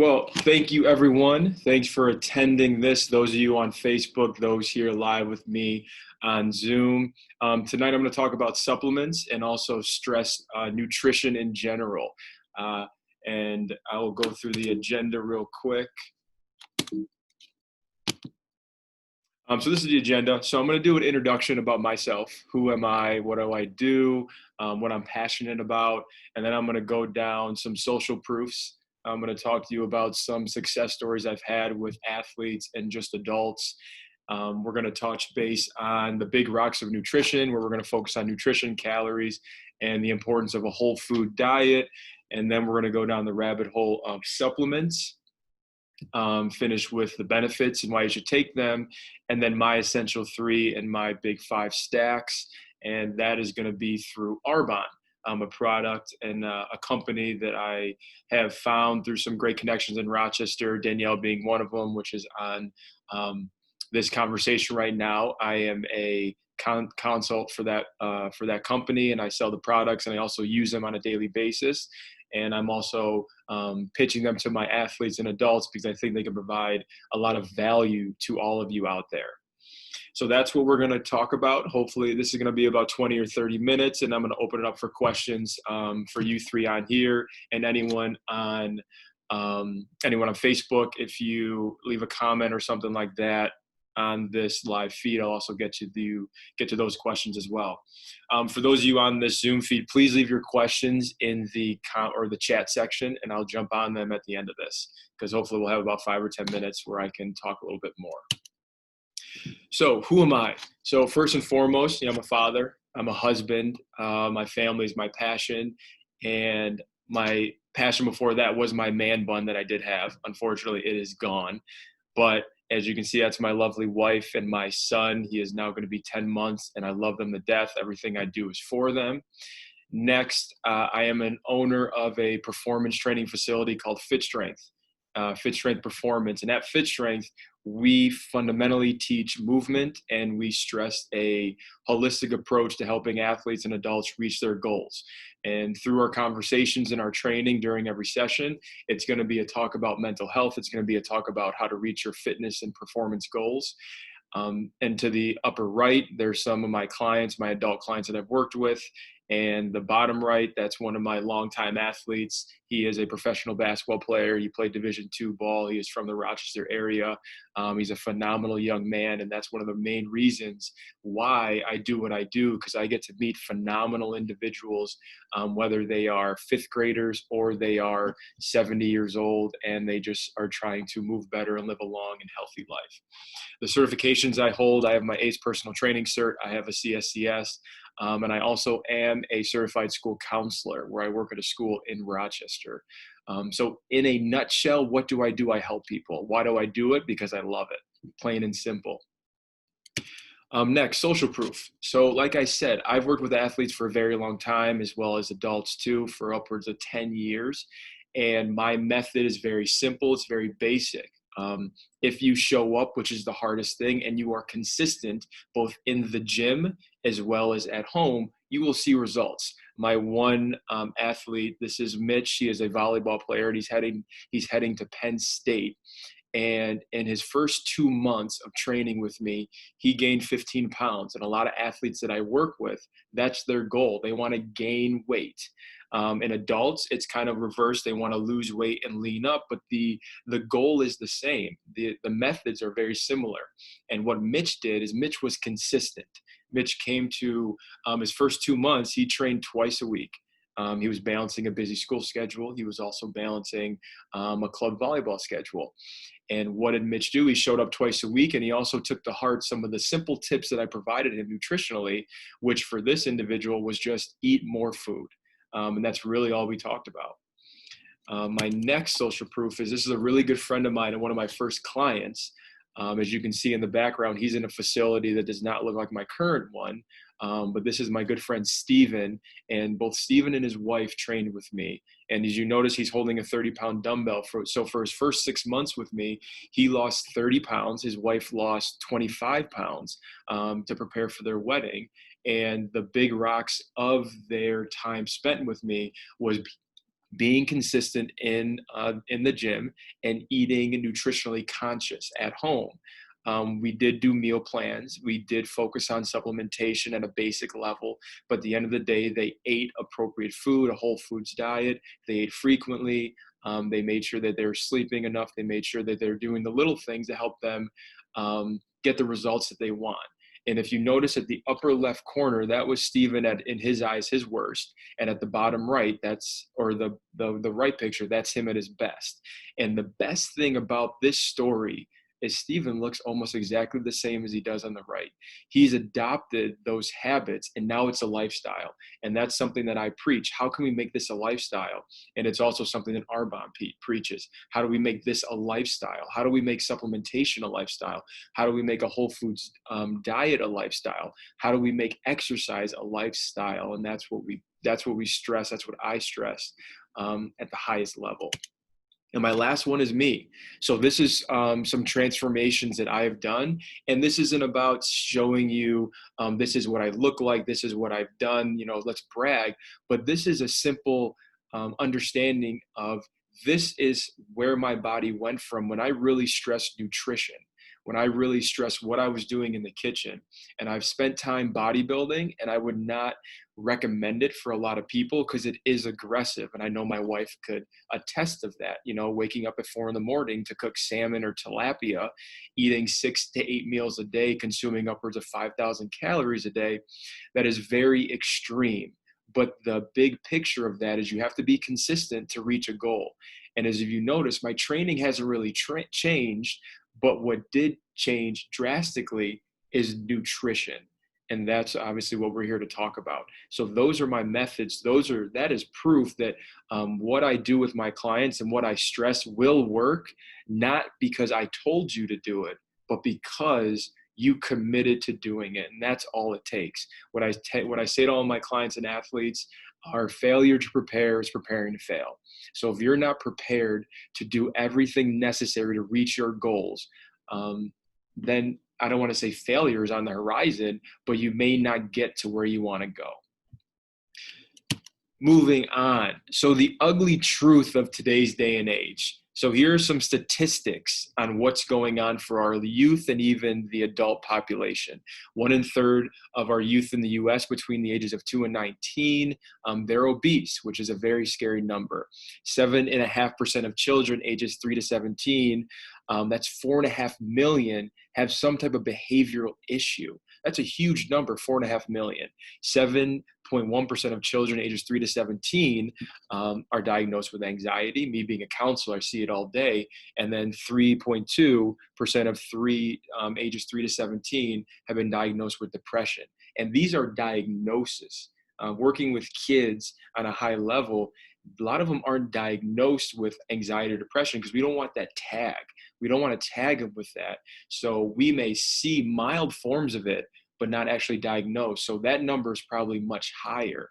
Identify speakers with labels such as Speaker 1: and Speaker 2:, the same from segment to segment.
Speaker 1: Well, thank you, everyone. Thanks for attending this. Those of you on Facebook, those here live with me on Zoom. Tonight, I'm going to talk about supplements and also stress nutrition in general. And I will go through the agenda real quick. So this is the agenda. So I'm going to do an introduction about myself. Who am I? What do I do? What I'm passionate about. And then I'm going to go down some social proofs. I'm going to talk to you about some success stories I've had with athletes and just adults. We're going to touch base on the big rocks of nutrition, where we're going to focus on nutrition, calories, and the importance of a whole food diet. And then we're going to go down the rabbit hole of supplements. Finish with the benefits and why you should take them, and then my essential 3 and my big 5 stacks. And that is going to be through Arbonne, a product and a company that I have found through some great connections in Rochester, Danielle being one of them, which is on this conversation right now. I am a consult for that company, and I sell the products, and I also use them on a daily basis. And I'm also pitching them to my athletes and adults because I think they can provide a lot of value to all of you out there. So that's what we're going to talk about. Hopefully this is going to be about 20 or 30 minutes, and I'm going to open it up for questions for you 3 on here, and anyone on Facebook. If you leave a comment or something like that on this live feed, I'll also get to those questions as well. For those of you on this Zoom feed, please leave your questions in the chat section, and I'll jump on them at the end of this, because hopefully we'll have about 5 or 10 minutes where I can talk a little bit more. So who am I? So first and foremost, I'm a father, I'm a husband. My family is my passion, and my passion before that was my man bun that I did have. Unfortunately, it is gone. But as you can see, that's my lovely wife and my son. He is now going to be 10 months, and I love them to death. Everything I do is for them. Next, I am an owner of a performance training facility called Fit Strength Performance. And at Fit Strength, we fundamentally teach movement, and we stress a holistic approach to helping athletes and adults reach their goals. And through our conversations and our training during every session, it's going to be a talk about mental health. It's going to be a talk about how to reach your fitness and performance goals. And to the upper right, there's some of my clients, my adult clients that I've worked with. And the bottom right, that's one of my longtime athletes. He is a professional basketball player. He played Division II ball. He is from the Rochester area. He's a phenomenal young man, and that's one of the main reasons why I do what I do, because I get to meet phenomenal individuals, whether they are 5th graders or they are 70 years old, and they just are trying to move better and live a long and healthy life. The certifications I hold, I have my ACE personal training cert. I have a CSCS. And I also am a certified school counselor, where I work at a school in Rochester. So in a nutshell, what do? I help people. Why do I do it? Because I love it, plain and simple. Next, social proof. So like I said, I've worked with athletes for a very long time, as well as adults too, for upwards of 10 years. And my method is very simple. It's very basic. If you show up, which is the hardest thing, and you are consistent both in the gym as well as at home, you will see results. My one athlete, this is Mitch. He is a volleyball player, and he's heading to Penn State. And in his first 2 months of training with me, he gained 15 pounds. And a lot of athletes that I work with, that's their goal. They want to gain weight. In adults, it's kind of reversed. They want to lose weight and lean up, but the goal is the same. The methods are very similar. And what Mitch did is Mitch was consistent. Mitch came to his first 2 months, he trained twice a week. He was balancing a busy school schedule. He was also balancing a club volleyball schedule. And what did Mitch do? He showed up twice a week, and he also took to heart some of the simple tips that I provided him nutritionally, which for this individual was just eat more food. And that's really all we talked about. My next social proof is, this is a really good friend of mine and one of my first clients. As you can see in the background, he's in a facility that does not look like my current one. But this is my good friend, Steven, and both Steven and his wife trained with me. And as you notice, he's holding a 30-pound dumbbell. So for his first 6 months with me, he lost 30 pounds. His wife lost 25 pounds to prepare for their wedding. And the big rocks of their time spent with me was being consistent in the gym, and eating nutritionally conscious at home. We did do meal plans. We did focus on supplementation at a basic level, but at the end of the day, they ate appropriate food, a whole foods diet. They ate frequently. They made sure that they're sleeping enough. They made sure that they're doing the little things to help them get the results that they want. And if you notice at the upper left corner, that was Stephen at, in his eyes, his worst. And at the bottom right, or the right picture, that's him at his best. And the best thing about this story is Stephen looks almost exactly the same as he does on the right. He's adopted those habits, and now it's a lifestyle. And that's something that I preach. How can we make this a lifestyle? And it's also something that Arbonne preaches. How do we make this a lifestyle? How do we make supplementation a lifestyle? How do we make a whole foods diet a lifestyle? How do we make exercise a lifestyle? And that's what we stress. That's what I stress at the highest level. And my last one is me. So this is some transformations that I have done. And this isn't about showing you, this is what I look like, this is what I've done, let's brag. But this is a simple understanding of, this is where my body went from when I really stressed nutrition, when I really stressed what I was doing in the kitchen. And I've spent time bodybuilding, and I would not recommend it for a lot of people because it is aggressive. And I know my wife could attest of that, waking up at 4 a.m. to cook salmon or tilapia, eating 6 to 8 meals a day, consuming upwards of 5,000 calories a day. That is very extreme. But the big picture of that is you have to be consistent to reach a goal. And as if you notice, my training hasn't really changed, but what did change drastically is nutrition. And that's obviously what we're here to talk about. So those are my methods. That is proof that what I do with my clients and what I stress will work, not because I told you to do it, but because you committed to doing it. And that's all it takes. What I say to all my clients and athletes, our failure to prepare is preparing to fail. So if you're not prepared to do everything necessary to reach your goals, then I don't want to say failure is on the horizon, but you may not get to where you want to go. Moving on. So the ugly truth of today's day and age. So here are some statistics on what's going on for our youth and even the adult population. 1/3 of our youth in the US between the ages of 2 and 19, they're obese, which is a very scary number. 7.5% of children ages 3 to 17, that's 4.5 million, have some type of behavioral issue. That's a huge number, 4.5 million. 7.1% of children ages 3 to 17 are diagnosed with anxiety. Me being a counselor, I see it all day. And then 3.2% of ages 3 to 17 have been diagnosed with depression. And these are diagnoses. Working with kids on a high level, a lot of them aren't diagnosed with anxiety or depression because we don't want that tag. We don't want to tag them with that. So we may see mild forms of it, but not actually diagnosed. So that number is probably much higher.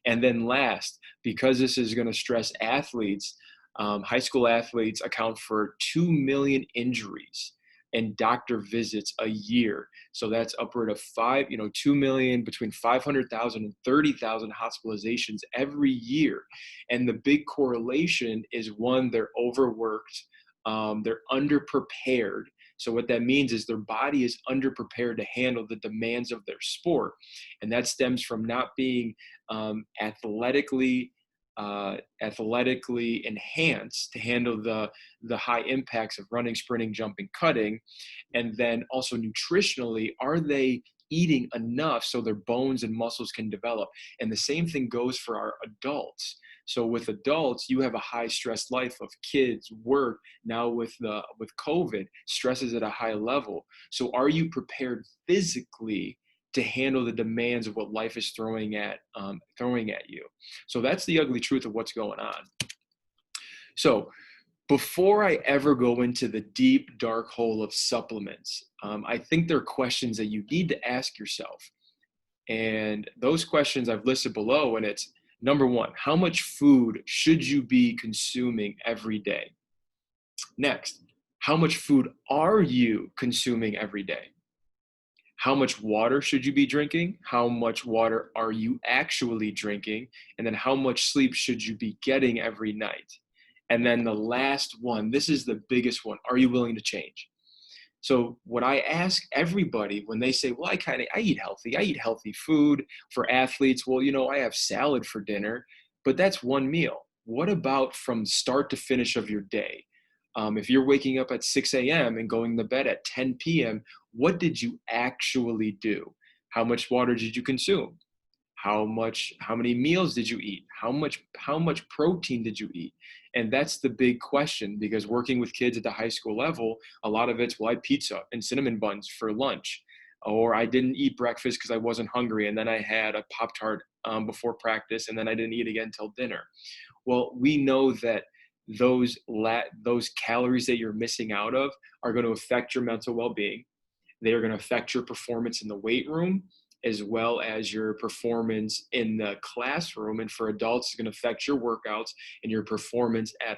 Speaker 1: And then last, because this is going to stress athletes, high school athletes account for 2 million injuries and doctor visits a year. So that's upward of 2 million, between 500,000 and 30,000 hospitalizations every year. And the big correlation is, one, they're overworked, they're underprepared. So what that means is their body is underprepared to handle the demands of their sport. And that stems from not being athletically enhanced to handle the high impacts of running, sprinting, jumping, cutting. And then also nutritionally, are they eating enough so their bones and muscles can develop? And the same thing goes for our adults. So with adults, you have a high stress life of kids, work. Now with COVID, stress is at a high level. So are you prepared physically to handle the demands of what life is throwing at you? So that's the ugly truth of what's going on. So before I ever go into the deep, dark hole of supplements, I think there are questions that you need to ask yourself. And those questions I've listed below, and it's, number one, how much food should you be consuming every day? Next, how much food are you consuming every day? how much water should you be drinking? How much water are you actually drinking? And then how much sleep should you be getting every night? And then the last one, this is the biggest one. Are you willing to change? So what I ask everybody when they say, well, I eat healthy food. For athletes, well, I have salad for dinner, but that's one meal. What about from start to finish of your day? If you're waking up at 6 a.m. and going to bed at 10 p.m., what did you actually do? How much water did you consume? How many meals did you eat? How much protein did you eat? And that's the big question, because working with kids at the high school level, a lot of it's, well, I had pizza and cinnamon buns for lunch, or I didn't eat breakfast because I wasn't hungry, and then I had a Pop-Tart before practice, and then I didn't eat again until dinner. Well, we know that those calories that you're missing out of are going to affect your mental well-being. They are going to affect your performance in the weight room, as well as your performance in the classroom. And for adults, it's going to affect your workouts and your performance at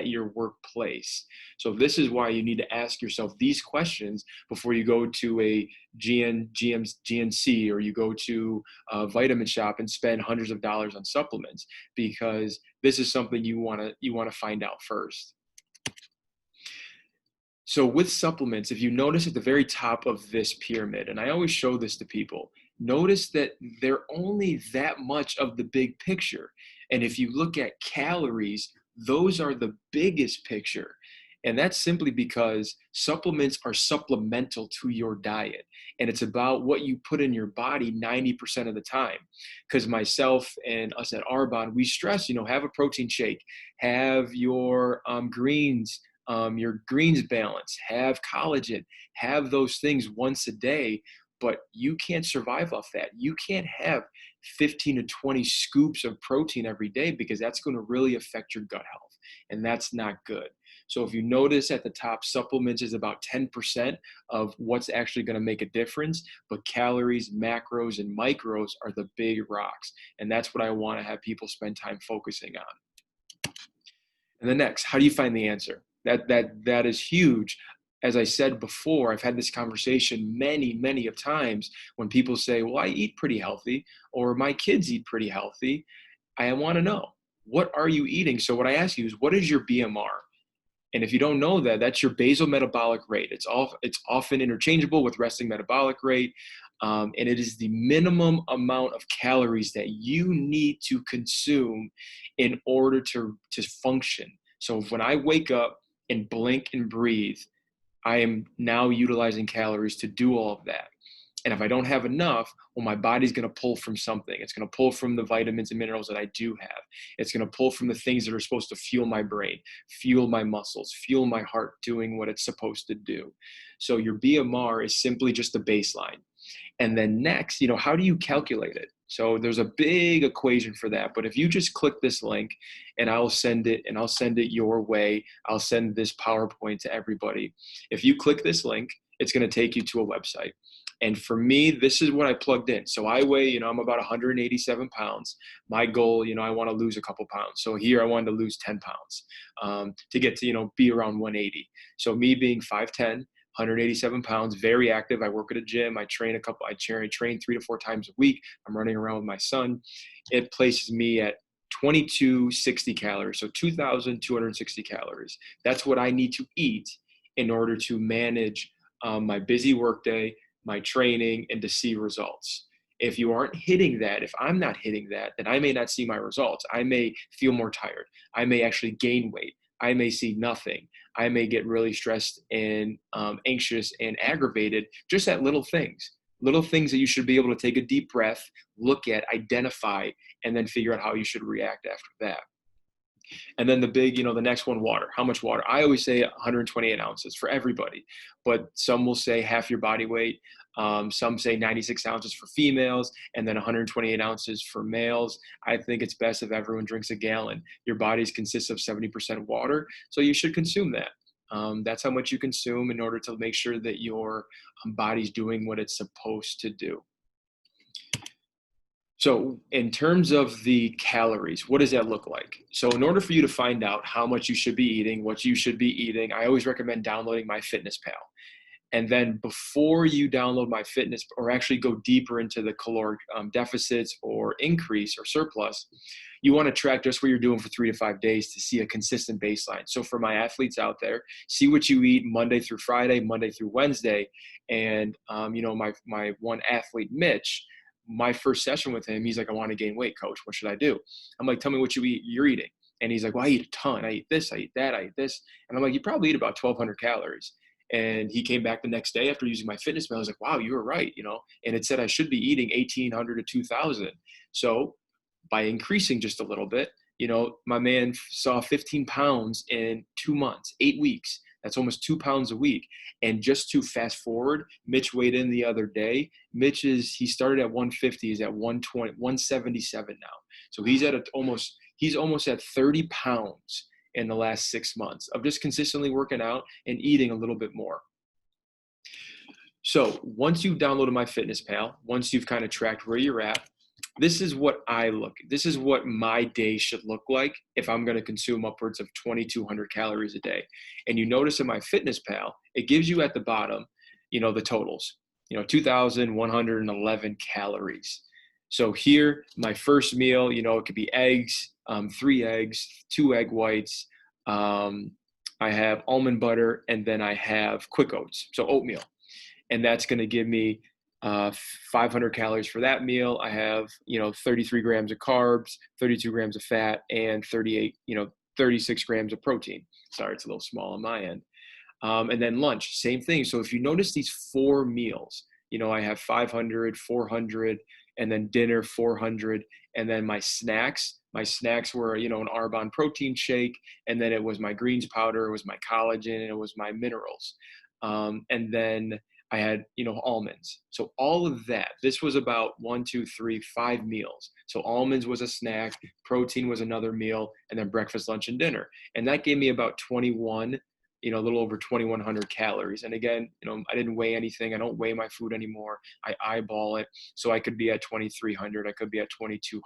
Speaker 1: your workplace. So this is why you need to ask yourself these questions before you go to a GNC, or you go to a vitamin shop and spend hundreds of dollars on supplements, because this is something you want to find out first. So with supplements, if you notice at the very top of this pyramid, and I always show this to people, notice that they're only that much of the big picture. And if you look at calories, those are the biggest picture. And that's simply because supplements are supplemental to your diet. And it's about what you put in your body 90% of the time. Because myself and us at Arbonne, we stress, have a protein shake, have your greens, your greens balance, have collagen, have those things once a day, but you can't survive off that. You can't have 15 to 20 scoops of protein every day, because that's going to really affect your gut health, and that's not good. So if you notice at the top, supplements is about 10% of what's actually going to make a difference, but calories, macros, and micros are the big rocks, and that's what I want to have people spend time focusing on. And the next, how do you find the answer? That is huge. As I said before, I've had this conversation many of times when people say, well, I eat pretty healthy, or my kids eat pretty healthy. I want to know, what are you eating? So what I ask you is, what is your BMR? And if you don't know that, that's your basal metabolic rate. It's often interchangeable with resting metabolic rate. And it is the minimum amount of calories that you need to consume in order to function. So when I wake up and blink and breathe, I am now utilizing calories to do all of that. And if I don't have enough, well, my body's going to pull from something. It's going to pull from the vitamins and minerals that I do have. It's going to pull from the things that are supposed to fuel my brain, fuel my muscles, fuel my heart doing what it's supposed to do. So your BMR is simply just a baseline. And then next, how do you calculate it? So there's a big equation for that. But if you just click this link, and I'll send it your way, I'll send this PowerPoint to everybody. If you click this link, it's going to take you to a website. And for me, this is what I plugged in. So I weigh, I'm about 187 pounds. My goal, I want to lose a couple pounds. So here I wanted to lose 10 pounds to get to, be around 180. So me being 5'10", 187 pounds, very active. I work at a gym. I train I train 3 to 4 times a week. I'm running around with my son. It places me at 2260 calories. So 2,260 calories. That's what I need to eat in order to manage my busy workday, my training, and to see results. If you aren't hitting that, if I'm not hitting that, then I may not see my results. I may feel more tired. I may actually gain weight. I may see nothing. I may get really stressed and anxious and aggravated just at little things that you should be able to take a deep breath, look at, identify, and then figure out how you should react after that. And then the next one, water. How much water? I always say 128 ounces for everybody, but some will say half your body weight. Some say 96 ounces for females, and then 128 ounces for males. I think it's best if everyone drinks a gallon. Your body consists of 70% water, so you should consume that. That's how much you consume in order to make sure that your body's doing what it's supposed to do. So in terms of the calories, what does that look like? So in order for you to find out how much you should be eating, what you should be eating, I always recommend downloading MyFitnessPal. And then before you download my fitness or actually go deeper into the caloric deficits or increase or surplus, you want to track just what you're doing for 3 to 5 days to see a consistent baseline. So for my athletes out there, see what you eat Monday through Friday, Monday through Wednesday. And, my one athlete, Mitch, my first session with him, he's like, I want to gain weight, coach. What should I do? I'm like, tell me what you're eating. And he's like, well, I eat a ton. I eat this, I eat that, I eat this. And I'm like, you probably eat about 1,200 calories. And he came back the next day after using my fitness pal. I was like, wow, you were right, and it said I should be eating 1,800 to 2,000. So by increasing just a little bit, my man saw 15 pounds in 2 months, 8 weeks. That's almost 2 pounds a week. And just to fast forward, Mitch weighed in the other day. He started at 150. He's at 120, 177 now. So he's almost at 30 pounds in the last 6 months of just consistently working out and eating a little bit more. So once you've downloaded my fitness pal, once you've kind of tracked where you're at, this is what my day should look like if I'm going to consume upwards of 2,200 calories a day. And you notice in my fitness pal, it gives you at the bottom, the totals, 2,111 calories. So here, my first meal, it could be eggs, 3 eggs, 2 egg whites. I have almond butter, and then I have quick oats, so oatmeal. And that's going to give me 500 calories for that meal. I have, 33 grams of carbs, 32 grams of fat, and 36 grams of protein. Sorry, it's a little small on my end. And then lunch, same thing. So if you notice these 4 meals, I have 500, 400, and then dinner 400. And then my snacks were, an Arbonne protein shake. And then it was my greens powder, it was my collagen, and it was my minerals. And then I had, almonds. So all of that, this was about 1, 2, 3, 5 meals. So almonds was a snack, protein was another meal, and then breakfast, lunch, and dinner. And that gave me about 21, a little over 2,100 calories. And again, I didn't weigh anything. I don't weigh my food anymore. I eyeball it. So I could be at 2,300. I could be at 2,200.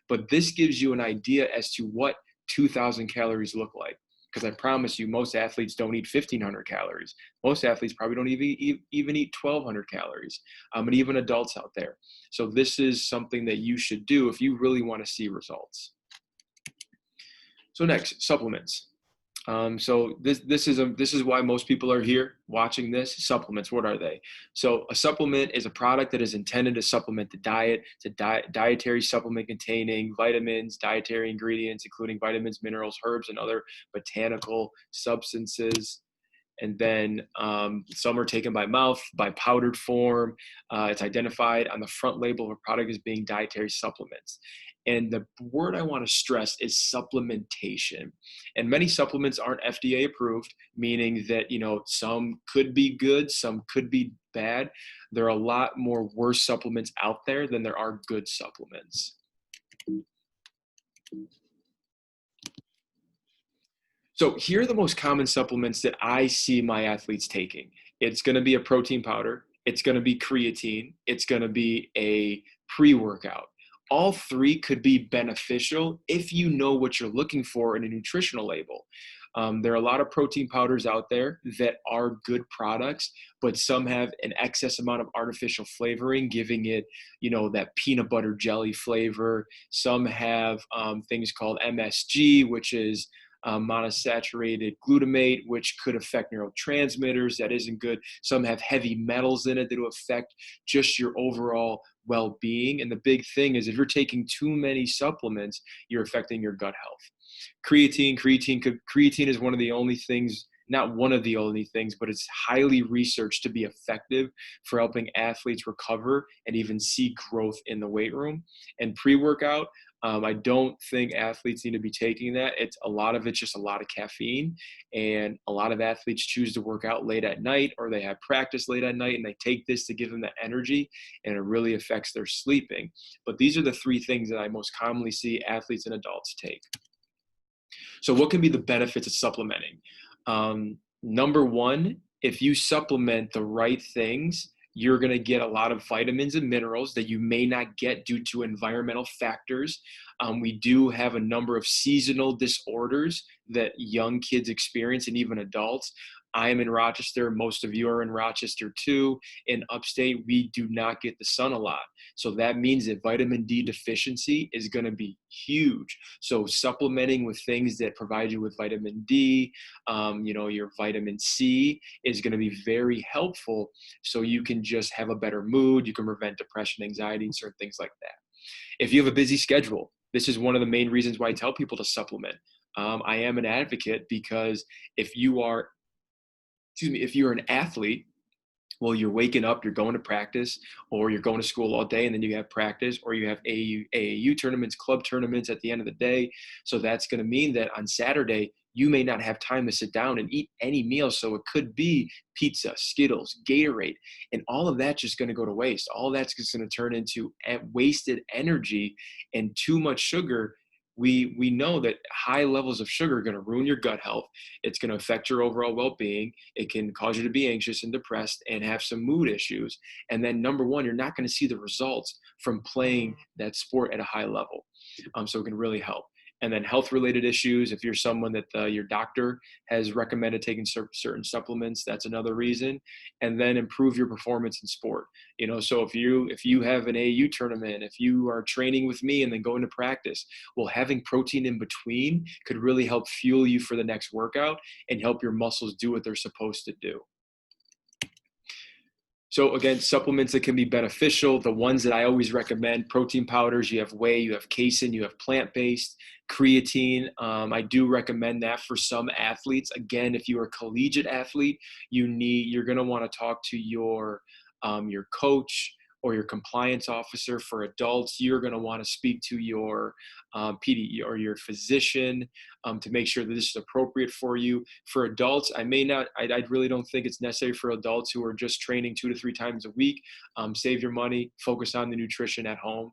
Speaker 1: But this gives you an idea as to what 2,000 calories look like. Because I promise you, most athletes don't eat 1,500 calories. Most athletes probably don't even eat 1,200 calories, and even adults out there. So this is something that you should do if you really want to see results. So next, supplements. So this is why most people are here watching this. Supplements, what are they? So a supplement is a product that is intended to supplement the diet. It's a dietary supplement containing vitamins, dietary ingredients, including vitamins, minerals, herbs, and other botanical substances. And then some are taken by mouth, by powdered form. It's identified on the front label of a product as being dietary supplements. And the word I want to stress is supplementation. And many supplements aren't FDA approved, meaning that, some could be good, some could be bad. There are a lot more worse supplements out there than there are good supplements. So here are the most common supplements that I see my athletes taking. It's going to be a protein powder. It's going to be creatine. It's going to be a pre-workout. All 3 could be beneficial if you know what you're looking for in a nutritional label. There are a lot of protein powders out there that are good products, but some have an excess amount of artificial flavoring, giving it, that peanut butter jelly flavor. Some have things called MSG, which is monosaturated glutamate, which could affect neurotransmitters. That isn't good. Some have heavy metals in it that will affect just your overall well-being. And the big thing is if you're taking too many supplements, you're affecting your gut health. Creatine is one of the only things, not one of the only things, but it's highly researched to be effective for helping athletes recover and even see growth in the weight room. And pre-workout, I don't think athletes need to be taking that. A lot of it's just a lot of caffeine, and a lot of athletes choose to work out late at night, or they have practice late at night and they take this to give them that energy, and it really affects their sleeping. But these are the 3 things that I most commonly see athletes and adults take. So what can be the benefits of supplementing? Number 1, if you supplement the right things, you're going to get a lot of vitamins and minerals that you may not get due to environmental factors. We do have a number of seasonal disorders that young kids experience and even adults. I am in Rochester. Most of you are in Rochester too. In upstate, we do not get the sun a lot. So that means that vitamin D deficiency is going to be huge. So supplementing with things that provide you with vitamin D, your vitamin C is going to be very helpful. So you can just have a better mood. You can prevent depression, anxiety, and certain things like that. If you have a busy schedule, this is one of the main reasons why I tell people to supplement. I am an advocate because if you're an athlete, well, you're waking up, you're going to practice, or you're going to school all day, and then you have practice, or you have AAU tournaments, club tournaments at the end of the day. So that's going to mean that on Saturday, you may not have time to sit down and eat any meal. So it could be pizza, Skittles, Gatorade, and all of that's just going to go to waste. All that's just going to turn into wasted energy, and too much sugar. We know that high levels of sugar are going to ruin your gut health. It's going to affect your overall well-being. It can cause you to be anxious and depressed and have some mood issues. And then number one, you're not going to see the results from playing that sport at a high level. So it can really help. And then health-related issues, if you're someone that your doctor has recommended taking certain supplements, that's another reason. And then improve your performance in sport. So if you have an AAU tournament, if you are training with me and then going to practice, well, having protein in between could really help fuel you for the next workout and help your muscles do what they're supposed to do. So again, supplements that can be beneficial, the ones that I always recommend: protein powders. You have whey, you have casein, you have plant-based, creatine. I do recommend that for some athletes. Again, if you're a collegiate athlete, you're going to want to talk to your coach or your compliance officer. For adults, you're going to want to speak to your PD or your physician to make sure that this is appropriate for you. For adults, I really don't think it's necessary for adults who are just training 2 to 3 times a week. Save your money, focus on the nutrition at home.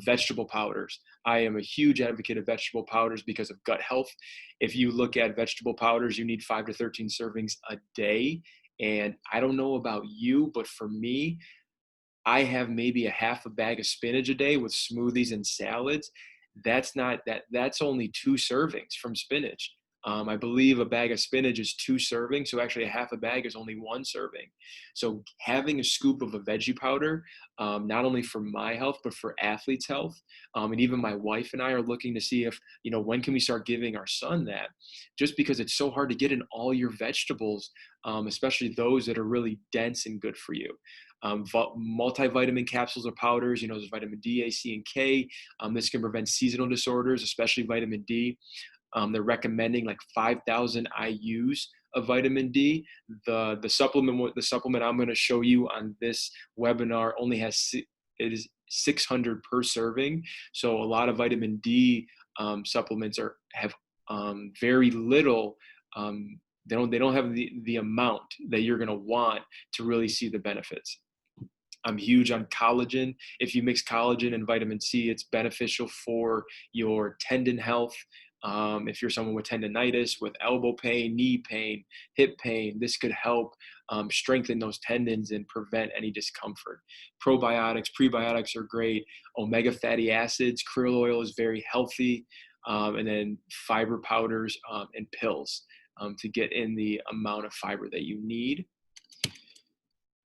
Speaker 1: Vegetable powders. I am a huge advocate of vegetable powders because of gut health. If you look at vegetable powders, you need 5 to 13 servings a day. And I don't know about you, but for me, I have maybe a half a bag of spinach a day with smoothies and salads. That's only 2 servings from spinach. I believe a bag of spinach is 2 servings. So actually a half a bag is only 1 serving. So having a scoop of a veggie powder, not only for my health, but for athletes' health. And even my wife and I are looking to see if, when can we start giving our son that, just because it's so hard to get in all your vegetables, especially those that are really dense and good for you. Multivitamin capsules or powders, there's vitamin D, A, C, and K. This can prevent seasonal disorders, especially vitamin D. They're recommending like 5,000 IUs of vitamin D. The supplement I'm going to show you on this webinar only it is 600 per serving. So a lot of vitamin D supplements have very little. They don't have the amount that you're going to want to really see the benefits. I'm huge on collagen. If you mix collagen and vitamin C, it's beneficial for your tendon health. If you're someone with tendonitis, with elbow pain, knee pain, hip pain, this could help strengthen those tendons and prevent any discomfort. Probiotics, prebiotics are great. Omega fatty acids, krill oil is very healthy. And then fiber powders and pills to get in the amount of fiber that you need.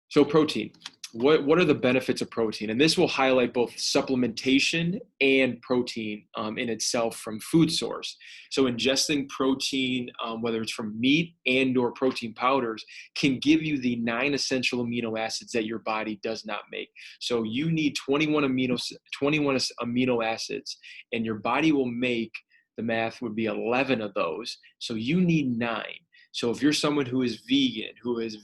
Speaker 1: So protein. What are the benefits of protein? And this will highlight both supplementation and protein in itself from food source. So ingesting protein, whether it's from meat and or protein powders, can give you the 9 essential amino acids that your body does not make. So you need 21 amino acids, and your body will make, the math would be 11 of those. So you need 9. So if you're someone who is vegan, who is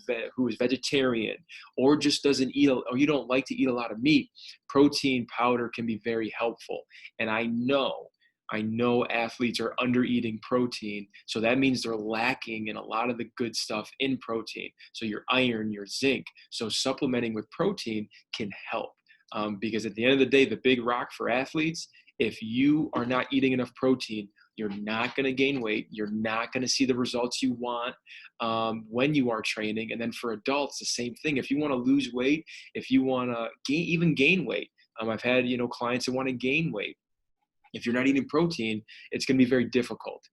Speaker 1: vegetarian, or just doesn't eat, or you don't like to eat a lot of meat, protein powder can be very helpful. And I know athletes are under eating protein. So that means they're lacking in a lot of the good stuff in protein. So your iron, your zinc. So supplementing with protein can help. Because at the end of the day, the big rock for athletes, if you are not eating enough protein, you're not going to gain weight. You're not going to see the results you want when you are training. And then for adults, the same thing. If you want to lose weight, if you want to gain weight, I've had clients that want to gain weight. If you're not eating protein, it's going to be very difficult.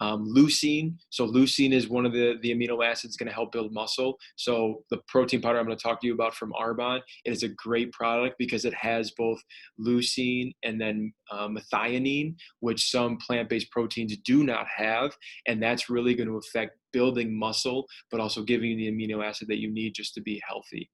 Speaker 1: Leucine. So leucine is one of the amino acids going to help build muscle. So the protein powder I'm going to talk to you about from Arbonne, it is a great product because it has both leucine and then methionine, which some plant-based proteins do not have. And that's really going to affect building muscle, but also giving you the amino acid that you need just to be healthy.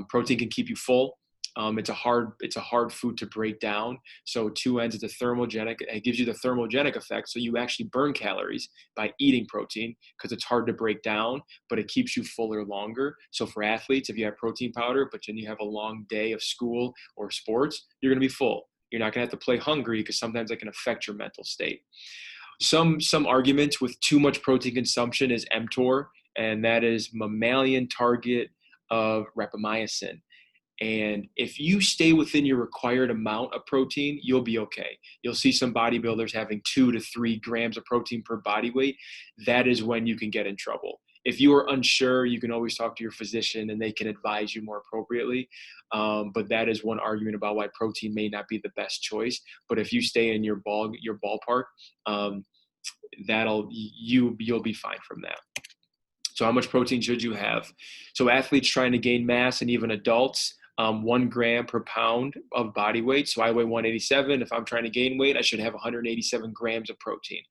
Speaker 1: Protein can keep you full. It's a hard food to break down. So two ends, it's a thermogenic. It gives you the thermogenic effect. So you actually burn calories by eating protein because it's hard to break down, but it keeps you fuller longer. So for athletes, if you have protein powder, but then you have a long day of school or sports, you're going to be full. You're not going to have to play hungry because sometimes that can affect your mental state. Some arguments with too much protein consumption is mTOR, and that is mammalian target of rapamycin. And if you stay within your required amount of protein, you'll be okay. You'll see some bodybuilders having 2 to 3 grams of protein per body weight. That is when you can get in trouble. If you are unsure, you can always talk to your physician and they can advise you more appropriately. But that is one argument about why protein may not be the best choice. But if you stay in your ballpark, you'll be fine from that. So how much protein should you have? So athletes trying to gain mass and even adults, 1 gram per pound of body weight. So I weigh 187. If I'm trying to gain weight, I should have 187 grams of protein.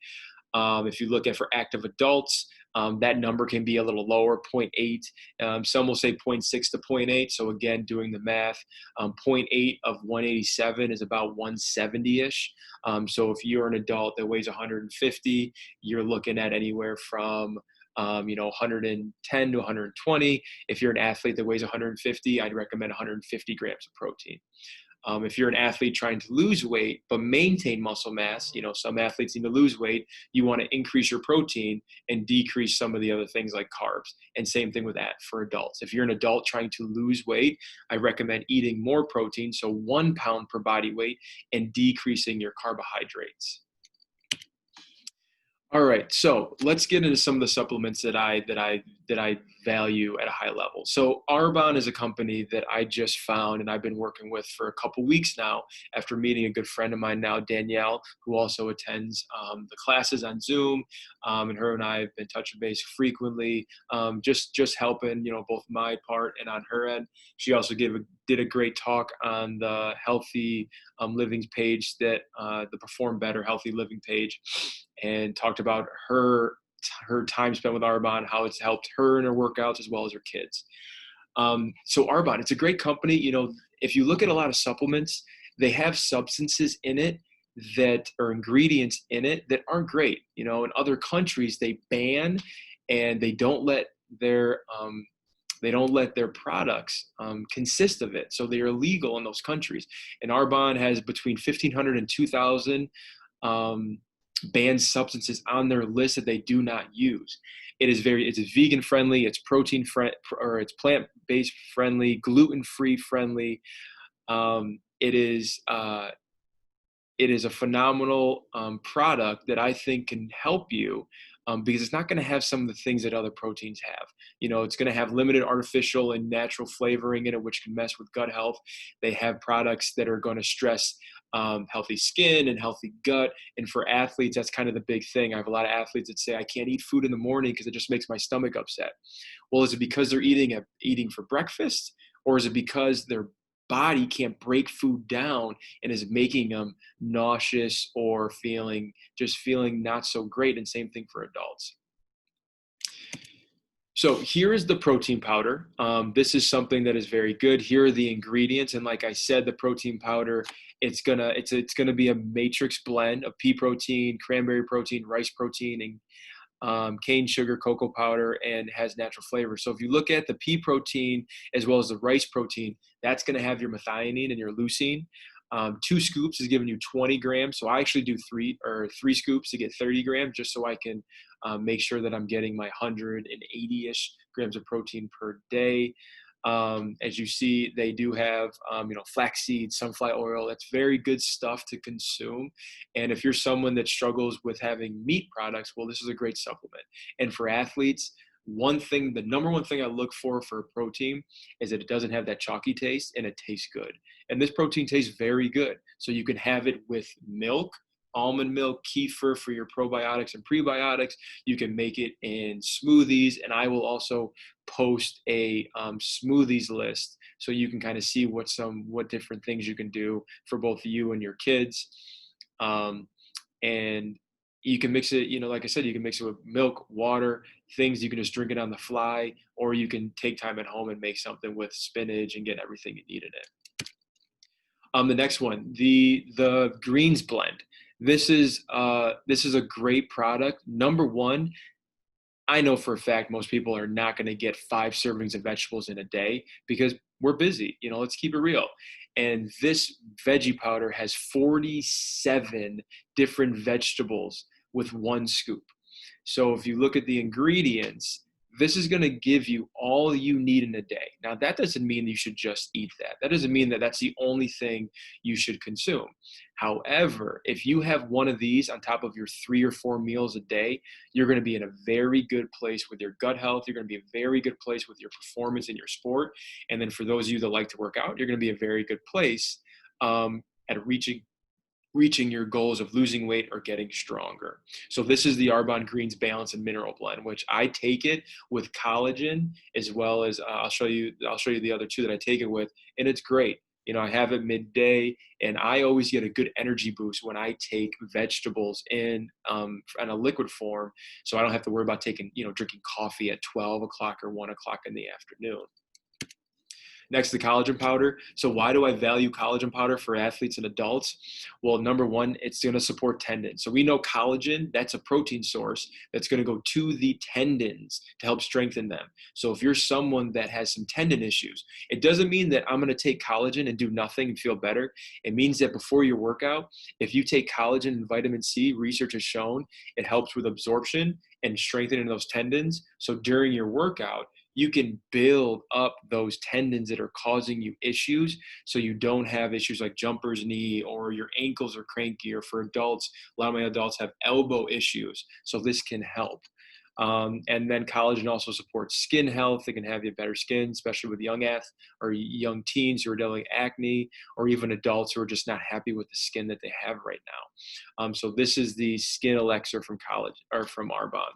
Speaker 1: If you look at for active adults, that number can be a little lower, 0.8. Some will say 0.6 to 0.8. So again, doing the math, 0.8 of 187 is about 170-ish. So if you're an adult that weighs 150, you're looking at anywhere from 110 to 120. If you're an athlete that weighs 150, I'd recommend 150 grams of protein. If you're an athlete trying to lose weight but maintain muscle mass, some athletes need to lose weight. You want to increase your protein and decrease some of the other things like carbs. And same thing with that for adults. If you're an adult trying to lose weight, I recommend eating more protein, so 1 pound per body weight, and decreasing your carbohydrates. All right, so let's get into some of the supplements that I value at a high level. So Arbonne is a company that I just found and I've been working with for a couple weeks now after meeting a good friend of mine now, Danielle, who also attends the classes on Zoom, and her and I have been touching base frequently, just helping, both my part and on her end. She also did a great talk on the Healthy Living page, that the Perform Better Healthy Living page, and talked about her time spent with Arbonne, how it's helped her in her workouts as well as her kids. So Arbonne, it's a great company. If you look at a lot of supplements, they have substances in it that are ingredients in it that aren't great. In other countries, they ban and they don't let their products consist of it. So they're illegal in those countries. And Arbonne has between 1,500 and 2,000 banned substances on their list that they do not use. It's vegan friendly, it's protein friendly, or it's plant-based friendly, gluten-free friendly. It is a phenomenal product that I think can help you, because it's not going to have some of the things that other proteins have. It's going to have limited artificial and natural flavoring in it, which can mess with gut health. They have products that are going to stress healthy skin and healthy gut. And for athletes, that's kind of the big thing. I have a lot of athletes that say, I can't eat food in the morning because it just makes my stomach upset. Well, is it because they're eating for breakfast, or is it because their body can't break food down and is making them nauseous or feeling not so great? And same thing for adults. So here is the protein powder. This is something that is very good. Here are the ingredients. And like I said, the protein powder, it's gonna be a matrix blend of pea protein, cranberry protein, rice protein, and cane sugar, cocoa powder, and has natural flavor. So if you look at the pea protein as well as the rice protein, that's going to have your methionine and your leucine. 2 scoops is giving you 20 grams. So I actually do 3 scoops to get 30 grams, just so I can make sure that I'm getting my 180-ish grams of protein per day. As you see, they do have, flaxseed, sunflower oil. That's very good stuff to consume. And if you're someone that struggles with having meat products, well, this is a great supplement. And for athletes, the number one thing I look for a protein is that it doesn't have that chalky taste and it tastes good. And this protein tastes very good. So you can have it with milk, almond milk, kefir for your probiotics and prebiotics. You can make it in smoothies, and I will also post a smoothies list so you can kind of see what different things you can do for both you and your kids. And you can mix it, like I said, you can mix it with milk, water, things. You can just drink it on the fly, or you can take time at home and make something with spinach and get everything you need in it. The next one, the greens blend. This is a great product. Number one, I know for a fact most people are not going to get 5 servings of vegetables in a day because we're busy. Let's keep it real. And this veggie powder has 47 different vegetables with 1 scoop. So if you look at the ingredients, this is going to give you all you need in a day. Now, that doesn't mean you should just eat that. That doesn't mean that that's the only thing you should consume. However, if you have one of these on top of your 3 or 4 meals a day, you're going to be in a very good place with your gut health. You're going to be in a very good place with your performance in your sport. And then for those of you that like to work out, you're going to be in a very good place at reaching your goals of losing weight or getting stronger. So this is the Arbonne Greens Balance and Mineral Blend, which I take it with collagen, as well as I'll show you the other 2 that I take it with, and it's great. I have it midday, and I always get a good energy boost when I take vegetables in a liquid form, so I don't have to worry about drinking coffee at 12 o'clock or 1 o'clock in the afternoon. Next, the collagen powder. So why do I value collagen powder for athletes and adults? Well, number one, it's going to support tendons. So we know collagen, that's a protein source that's going to go to the tendons to help strengthen them. So if you're someone that has some tendon issues, it doesn't mean that I'm going to take collagen and do nothing and feel better. It means that before your workout, if you take collagen and vitamin C, research has shown it helps with absorption and strengthening those tendons. So during your workout, you can build up those tendons that are causing you issues, so you don't have issues like jumper's knee or your ankles are cranky, or for adults, a lot of my adults have elbow issues. So this can help. And then collagen also supports skin health. It can have you better skin, especially with young teens who are dealing with acne, or even adults who are just not happy with the skin that they have right now. So this is the Skin Elixir from Arbonne.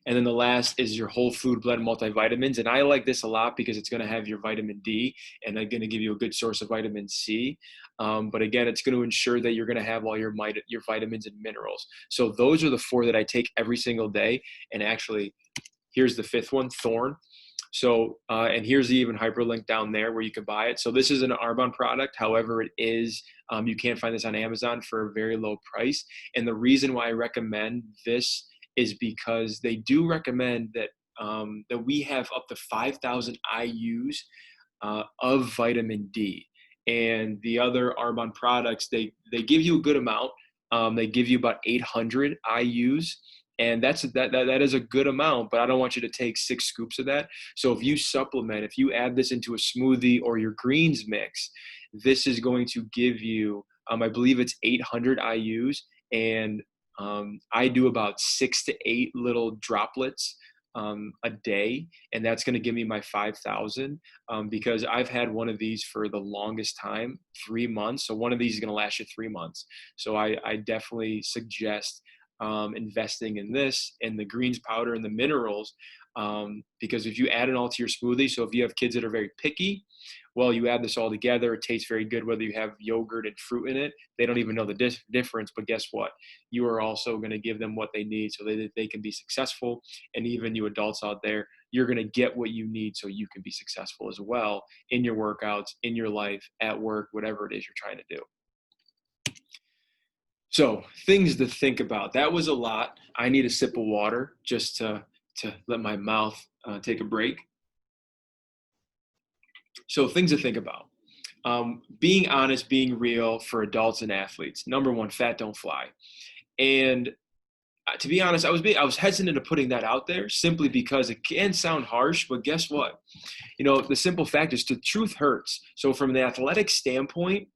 Speaker 1: And then the last is your whole food blend multivitamins. And I like this a lot because it's going to have your vitamin D and they're going to give you a good source of vitamin C. But again, it's going to ensure that you're going to have all your vitamins and minerals. So those are the 4 that I take every single day. And actually, here's the 5th one, Thorn. So, and here's the even hyperlink down there where you can buy it. So this is an Arbonne product. However, it is, you can't find this on Amazon for a very low price. And the reason why I recommend this is because they do recommend that that we have up to 5,000 IUs of vitamin D. And the other Arbonne products, they give you a good amount. They give you about 800 IUs. And that is a good amount, but I don't want you to take 6 scoops of that. So if you supplement, if you add this into a smoothie or your greens mix, this is going to give you, I believe it's 800 IUs. And I do about 6 to 8 little droplets a day, and that's going to give me my 5,000 because I've had one of these for the longest time, 3 months. So one of these is going to last you 3 months. So I definitely suggest investing in this and the greens powder and the minerals, because if you add it all to your smoothie, so if you have kids that are very picky, well, you add this all together, it tastes very good whether you have yogurt and fruit in it. They don't even know the difference, but guess what? You are also going to give them what they need so that they can be successful. And even you adults out there, you're going to get what you need so you can be successful as well in your workouts, in your life, at work, whatever it is you're trying to do. So things to think about. That was a lot. I need a sip of water just to let my mouth take a break. So things to think about. Being honest, being real for adults and athletes. Number one, fat don't fly. And to be honest, I was hesitant to putting that out there simply because it can sound harsh, but guess what? The simple fact is the truth hurts. So from the athletic standpoint,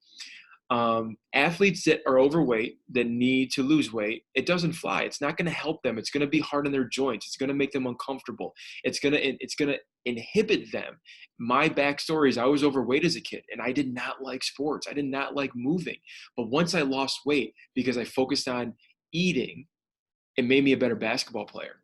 Speaker 1: Athletes that are overweight, that need to lose weight, it doesn't fly. It's not going to help them. It's going to be hard on their joints. It's going to make them uncomfortable. It's going to inhibit them. My backstory is I was overweight as a kid and I did not like sports. I did not like moving. But once I lost weight because I focused on eating, it made me a better basketball player.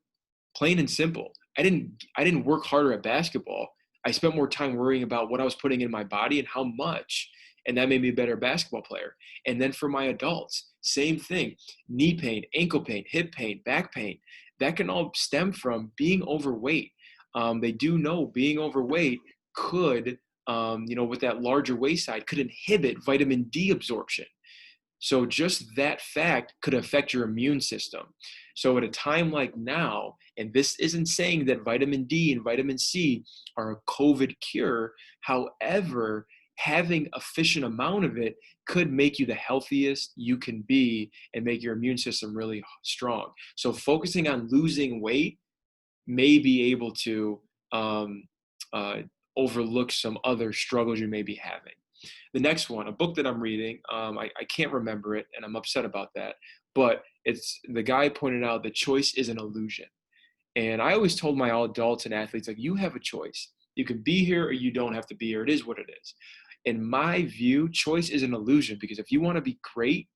Speaker 1: Plain and simple. I didn't work harder at basketball. I spent more time worrying about what I was putting in my body and how much, and that made me a better basketball player. And then for my adults, same thing. Knee pain, ankle pain, hip pain, back pain, that can all stem from being overweight. They do know being overweight could, with that larger waist side, could inhibit vitamin D absorption. So just that fact could affect your immune system. So at a time like now, and this isn't saying that vitamin D and vitamin C are a COVID cure. However, having a efficient amount of it could make you the healthiest you can be and make your immune system really strong. So focusing on losing weight may be able to overlook some other struggles you may be having. The next one, a book that I'm reading, I can't remember it, and I'm upset about that. But it's the guy pointed out that choice is an illusion. And I always told my adults and athletes, like, you have a choice. You can be here or you don't have to be here. It is what it is. In my view, choice is an illusion, because if you want to be great,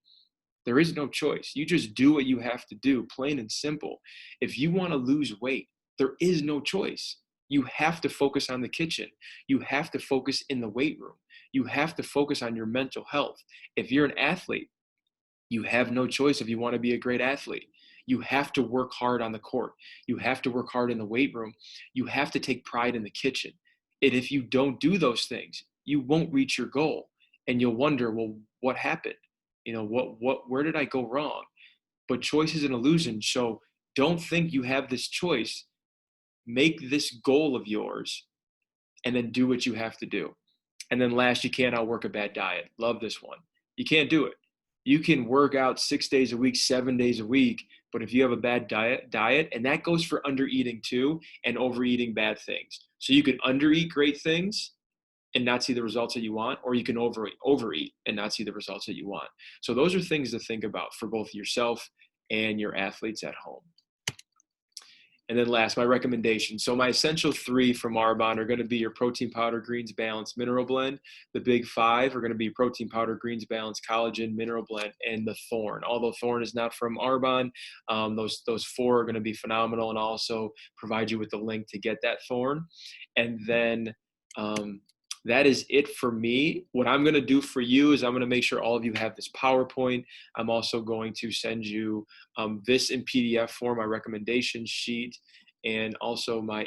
Speaker 1: there is no choice. You just do what you have to do, plain and simple. If you want to lose weight, there is no choice. You have to focus on the kitchen. You have to focus in the weight room. You have to focus on your mental health. If you're an athlete, you have no choice if you want to be a great athlete. You have to work hard on the court. You have to work hard in the weight room. You have to take pride in the kitchen. And if you don't do those things, you won't reach your goal. And you'll wonder, well, what happened? Where did I go wrong? But choice is an illusion. So don't think you have this choice. Make this goal of yours and then do what you have to do. And then last, you can't outwork a bad diet. Love this one. You can't do it. You can work out 6 days a week, 7 days a week, but if you have a bad diet, and that goes for undereating too, and overeating bad things. So you can undereat great things and not see the results that you want, or you can overeat and not see the results that you want. So those are things to think about for both yourself and your athletes at home. And then last, my recommendation. So my essential 3 from Arbonne are going to be your protein powder, greens balance, mineral blend. The big 5 are going to be protein powder, greens balance, collagen, mineral blend, and the Thorn. Although Thorn is not from Arbonne, those 4 are going to be phenomenal, and also provide you with the link to get that Thorn. And then that is it for me. What I'm going to do for you is I'm going to make sure all of you have this PowerPoint. I'm also going to send you this in PDF form, my recommendation sheet, and also my